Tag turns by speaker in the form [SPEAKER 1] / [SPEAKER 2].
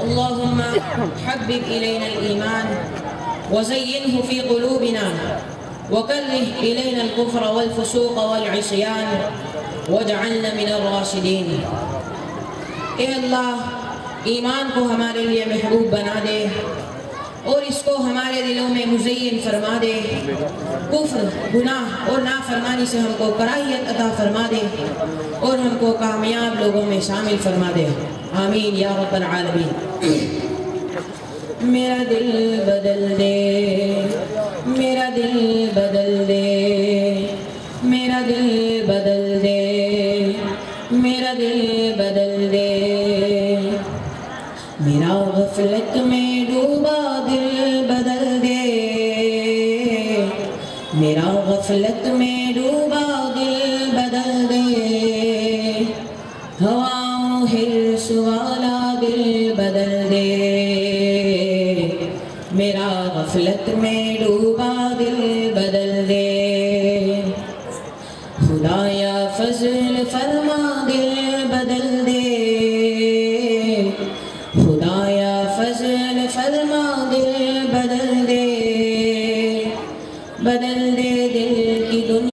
[SPEAKER 1] اللهم حبب إلينا الإيمان وزينه في قلوبنا وكره إلينا الكفر والفسوق والعصيان واجعلنا من الراشدين۔ اے اللہ، ایمان کو ہمارے لیے محبوب بنا دے اور اس کو ہمارے دلوں میں مزین فرما دے، کفر، گناہ اور نافرمانی سے ہم کو کراہیت عطا فرما دے اور ہم کو کامیاب لوگوں میں شامل فرما دے، آمین یا رب العالمین۔ میرا دل بدل دے، میرا دل بدل دے، میرا دل بدل دے، میرا دل بدل دے، میرا غفلت میں ڈوبا دل بدل دے، میرا غفلت میں ڈوبا دل بدل دے، ہواؤں حرص والا دل بدل دے، میرا غفلت میں ڈوبا دل بدل دے، خدایا فضل فرما دل بدل دے، خدایا فضل فرما دل بدل